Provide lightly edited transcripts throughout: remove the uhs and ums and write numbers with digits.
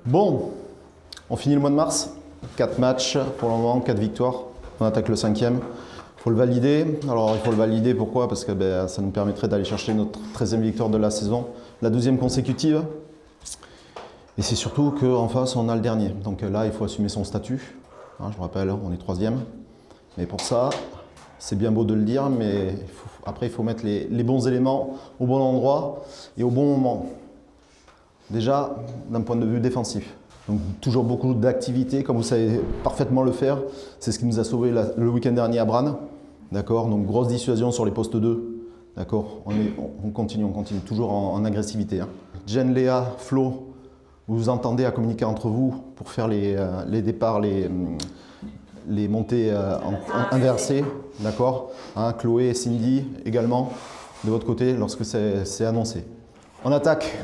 Bon, on finit le mois de mars. 4 matchs pour le moment, 4 victoires. On attaque le 5e. Il faut le valider. Alors il faut le valider, pourquoi? Parce que ça nous permettrait d'aller chercher notre 13e victoire de la saison, la 12e consécutive. Et c'est surtout qu'en face, on a le dernier. Donc là, il faut assumer son statut. Hein, je vous rappelle, on est 3e. Mais pour ça, c'est bien beau de le dire, mais après, il faut mettre les bons éléments au bon endroit et au bon moment. Déjà, d'un point de vue défensif. Donc, toujours beaucoup d'activités, comme vous savez parfaitement le faire. C'est ce qui nous a sauvé le week-end dernier à Branne. D'accord. Donc, grosse dissuasion sur les postes 2. D'accord. On continue toujours en agressivité. Hein. Jen, Léa, Flo, vous vous entendez à communiquer entre vous pour faire les départs, les montées inversées. D'accord. Hein, Chloé et Cindy également, de votre côté, lorsque c'est annoncé. On attaque.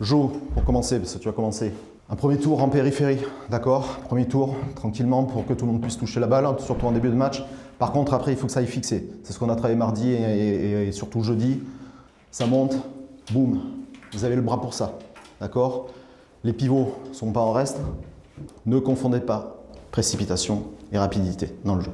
Jo, pour commencer, parce que tu vas commencer. Un premier tour en périphérie, d'accord? Premier tour, tranquillement, pour que tout le monde puisse toucher la balle, surtout en début de match. Par contre, après, il faut que ça aille fixer. C'est ce qu'on a travaillé mardi et surtout jeudi. Ça monte, boum, vous avez le bras pour ça, d'accord? Les pivots ne sont pas en reste. Ne confondez pas précipitation et rapidité dans le jeu.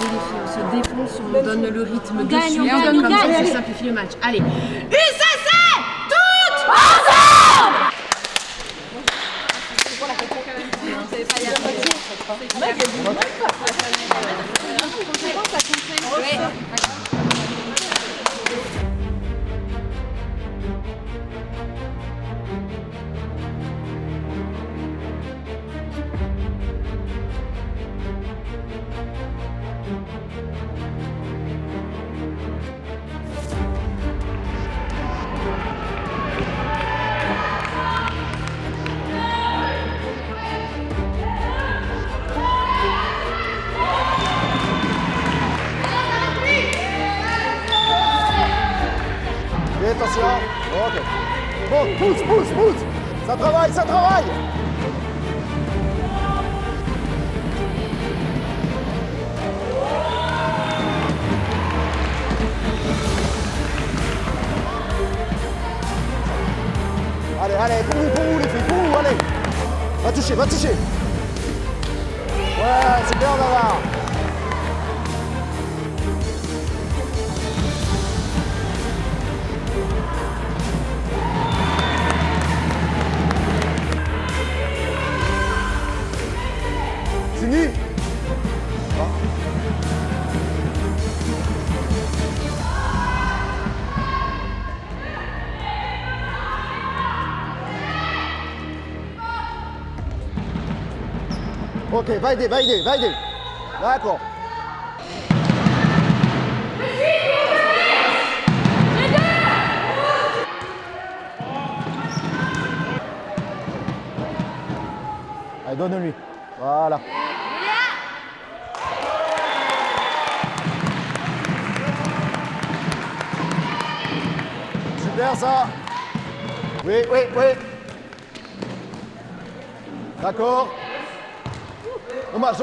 On se défonce, on donne le rythme dessus, on gagne, comme ça, ça simplifie le match. Allez, UCC, toutes ensemble! Attention, ok. Bon, pousse. Ça travaille. Allez, pour vous les filles, allez. Va toucher. Ouais, c'est bien, Bavard. Fini. Ok, va aider. D'accord. Allez, donne-lui. Voilà. Super ça. Oui. D'accord. Dommage.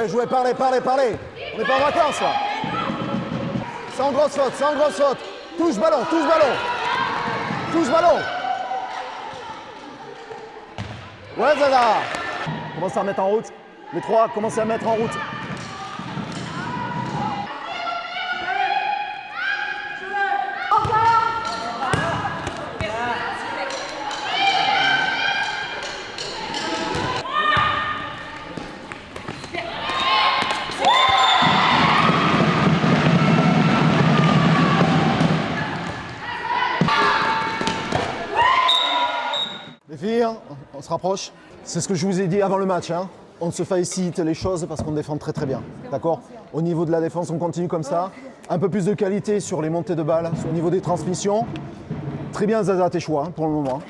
Jouez, parlez. On n'est pas en vacances là. Sans grosse faute. Touche ballon. Ouais, Zaza. Commencez à mettre en route. Les 3, commencez à mettre en route. Les filles, on se rapproche. C'est ce que je vous ai dit avant le match. Hein. On se facilite les choses parce qu'on défend très très bien. D'accord? Au niveau de la défense, on continue comme ça. Un peu plus de qualité sur les montées de balles, au niveau des transmissions. Très bien Zaza, tes choix hein, pour le moment.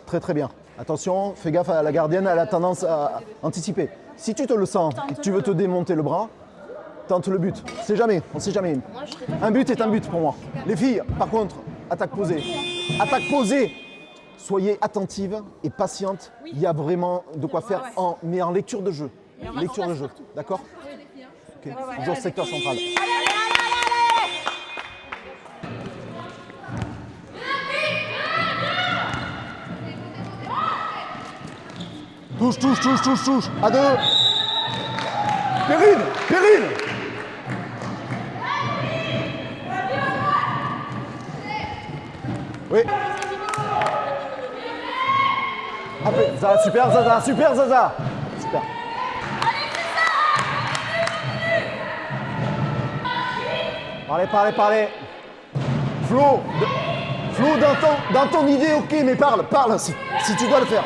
Très très bien. Attention, fais gaffe à la gardienne, elle a tendance à anticiper. Si tu te le sens et que tu veux te démonter le bras, tente le but. On sait jamais, on sait jamais. Un but est un but pour moi. Les filles, par contre, attaque posée. Attaque posée. Soyez attentives et patientes. Il y a vraiment de quoi faire mais en lecture de jeu. Lecture de jeu, d'accord? Ok, toujours secteur central. Touche, touche, touche, touche, touche. À 2. Perrine, Perrine. Oui. Après, Zaza, super Zaza, super Zaza. Super. Parlez. Flo, dans ton idée, ok, mais parle si tu dois le faire.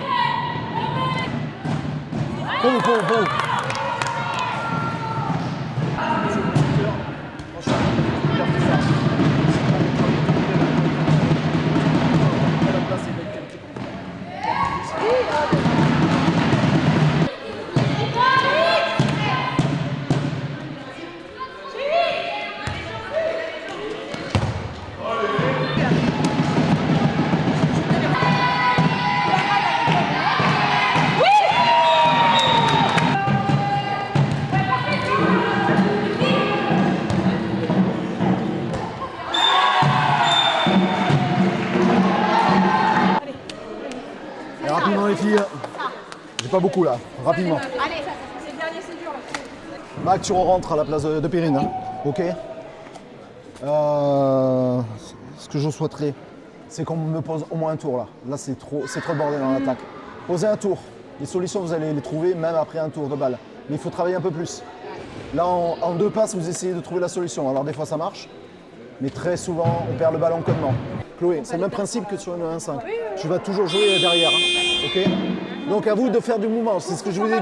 Bon. Rapidement les filles, j'ai pas beaucoup là, rapidement. Allez, c'est le dernier, c'est dur. Mac, tu rentres à la place de Perrine, hein. Ok. Ce que je souhaiterais, c'est qu'on me pose au moins un tour là. Là c'est trop le bordel dans l'attaque. Posez un tour. Les solutions vous allez les trouver même après un tour de balle. Mais il faut travailler un peu plus. Là en 2 passes vous essayez de trouver la solution. Alors des fois ça marche, mais très souvent on perd le ballon connement. Chloé, c'est le même principe que sur une 1-5. Tu vas toujours jouer derrière, hein. Ok? Donc à vous de faire du mouvement, c'est ce que je vous ai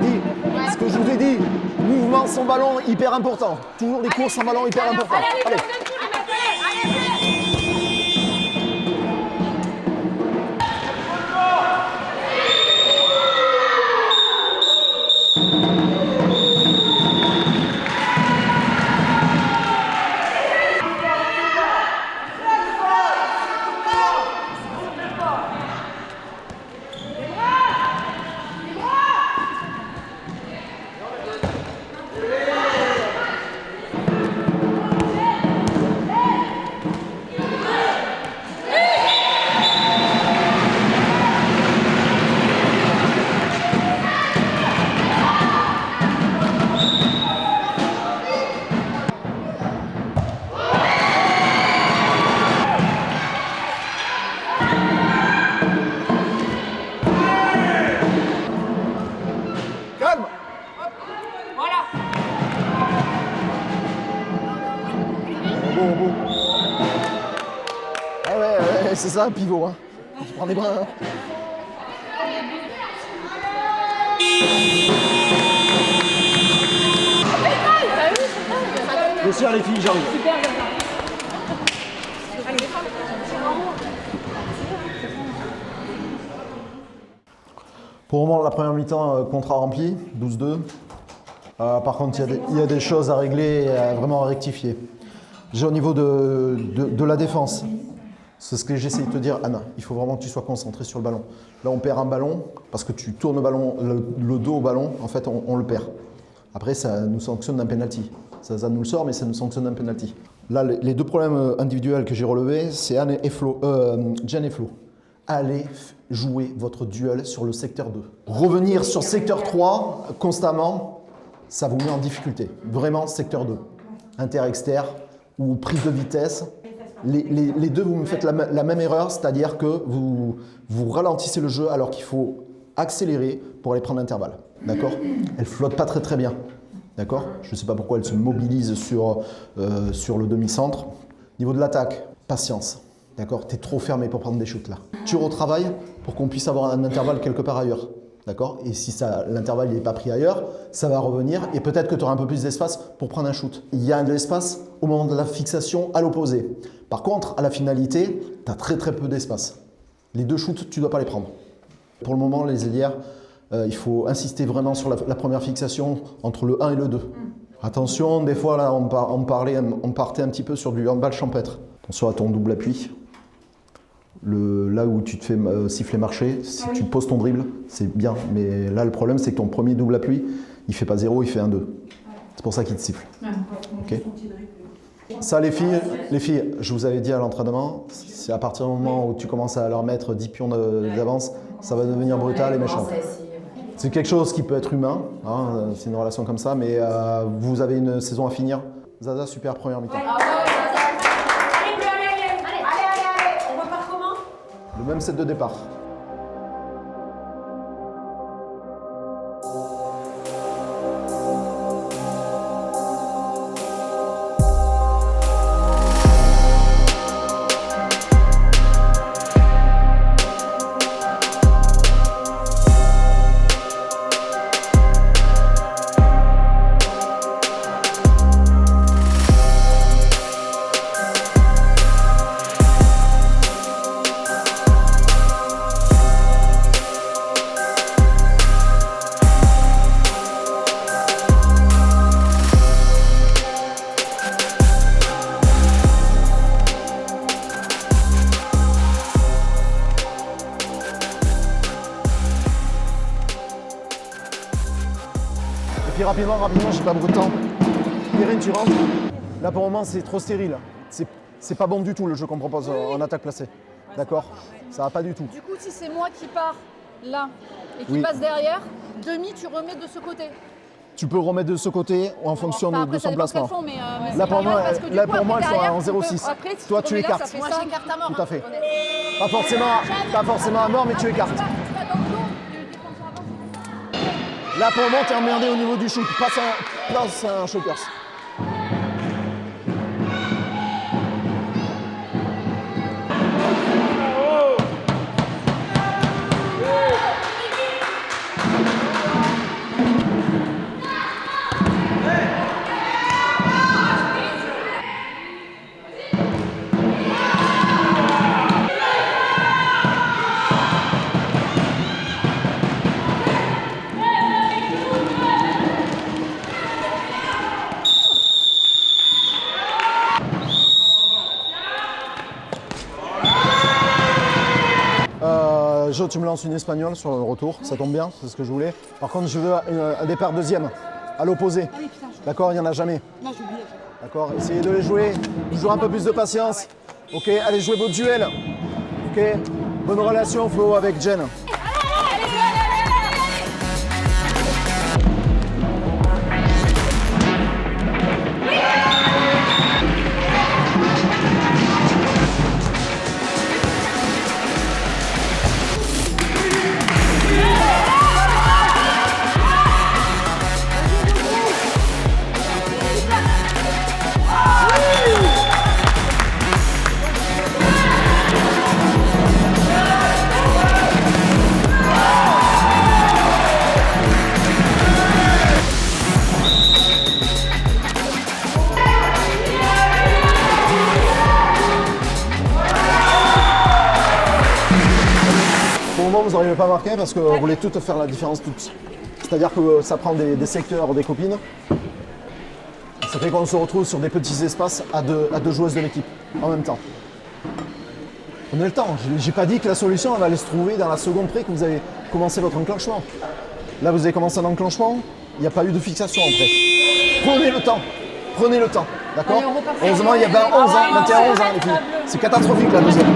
dit. Mouvement sans ballon, hyper important. Toujours des courses sans ballon, hyper important. Allez. Calme. Voilà. Bon. Ah ouais, c'est ça un pivot. Hein. Tu prends des bras. Hein. Bien sûr les filles, j'arrive. Pour le moment, la première mi-temps, contrat rempli, 12-2. Par contre, il y a des choses à régler et vraiment à rectifier. Déjà au niveau de la défense, c'est ce que j'essaie de te dire, Anna. Il faut vraiment que tu sois concentré sur le ballon. Là, on perd un ballon parce que tu tournes le ballon, le dos au ballon, en fait, on le perd. Après, ça nous sanctionne d'un penalty. Ça nous le sort, mais ça nous sanctionne d'un penalty. Là, les 2 problèmes individuels que j'ai relevés, c'est Jen et Flo. allez jouer votre duel sur le secteur 2. Revenir sur secteur 3 constamment, ça vous met en difficulté. Vraiment, secteur 2. Inter-exter ou prise de vitesse. Les deux, vous me faites la même erreur, c'est-à-dire que vous ralentissez le jeu alors qu'il faut accélérer pour aller prendre l'intervalle. D'accord? Elle flotte pas très bien. D'accord? Je ne sais pas pourquoi elle se mobilise sur le demi-centre. Niveau de l'attaque, patience. D'accord? Tu es trop fermé pour prendre des shoots là. Tu retravailles pour qu'on puisse avoir un intervalle quelque part ailleurs. D'accord? Et si l'intervalle n'est pas pris ailleurs, ça va revenir et peut-être que tu auras un peu plus d'espace pour prendre un shoot. Il y a de l'espace au moment de la fixation à l'opposé. Par contre, à la finalité, tu as très peu d'espace. Les deux shoots, tu ne dois pas les prendre. Pour le moment, les ailières, il faut insister vraiment sur la première fixation entre le 1 et le 2. Attention, des fois, là, on partait un petit peu sur du handball champêtre. Attention à ton double appui. Là où tu te fais siffler marcher, si tu poses ton dribble, c'est bien. Mais là, le problème, c'est que ton premier double appui, il ne fait pas 0, il fait 1-2. C'est pour ça qu'il te siffle. Okay. Ça, les filles, je vous avais dit à l'entraînement, c'est à partir du moment où tu commences à leur mettre 10 pions d'avance, ça va devenir brutal et méchant. C'est quelque chose qui peut être humain, hein, c'est une relation comme ça, mais vous avez une saison à finir. Zaza, super première mi-temps. Le même set de départ. Rapidement, j'ai pas beaucoup de temps. Perrine, tu rentres. Là, pour le moment, c'est trop stérile. C'est pas bon du tout le jeu qu'on propose en attaque placée. D'accord? Ça va pas du tout. Du coup, si c'est moi qui pars là et qui passe derrière, demi, tu remets de ce côté. Tu peux remettre de ce côté en fonction de son placement. Font, mais là, pour moi, elle sera en 0,6. Toi, tu écartes. Moi, j'écarte à mort. Tout à fait. Pas forcément à mort, mais tu écartes. Là, pour le moment, tu es emmerdé au niveau du shoot. Passe un shooters. Jo, tu me lances une espagnole sur le retour, ça tombe bien, c'est ce que je voulais. Par contre, je veux un départ deuxième, à l'opposé. D'accord, il n'y en a jamais. Non, j'ai oublié. D'accord, essayez de les jouer, toujours un peu plus de patience. Ok, allez jouer votre duel. Ok, bonne relation Flo avec Jen. Vous n'arrivez pas à marquer parce que vous voulez toutes faire la différence toutes. C'est-à-dire que ça prend des secteurs, des copines. Ça fait qu'on se retrouve sur des petits espaces à deux joueuses de l'équipe en même temps. Prenez le temps. J'ai pas dit que la solution elle allait se trouver dans la seconde près que vous avez commencé votre enclenchement. Là, vous avez commencé un enclenchement, il n'y a pas eu de fixation après. Prenez le temps. Prenez le temps. D'accord? Heureusement, il y a 21 11 ans, les filles. C'est catastrophique la deuxième.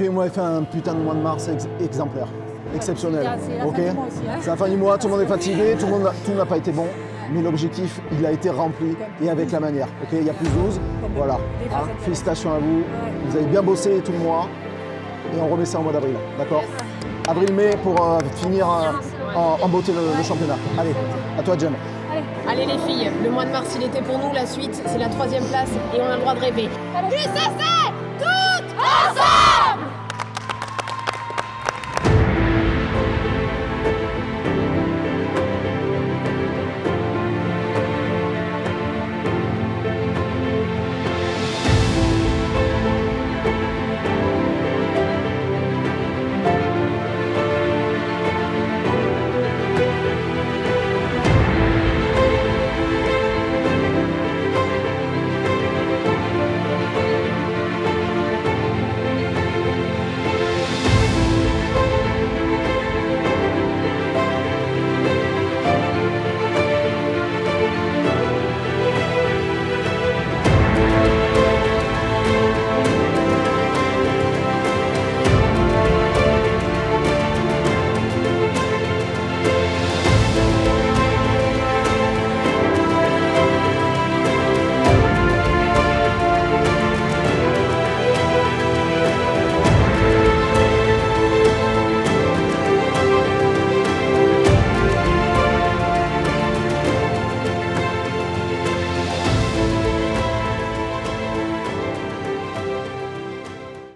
vous m'avez fait un putain de mois de mars exemplaire, exceptionnel. C'est la Ok. fin du mois aussi, hein. C'est la fin du mois, tout le monde est fatigué, tout n'a pas été bon, mais l'objectif, il a été rempli et avec la manière. Ok, il y a plus 12, voilà. Hein, félicitations à vous, vous avez bien bossé tout le mois et on remet ça au mois d'avril, d'accord? Avril-mai pour finir en beauté le championnat. Allez, à toi Jen. Allez les filles, le mois de mars il était pour nous, la suite c'est la 3e place et on a le droit de rêver. UCC, toutes ensemble!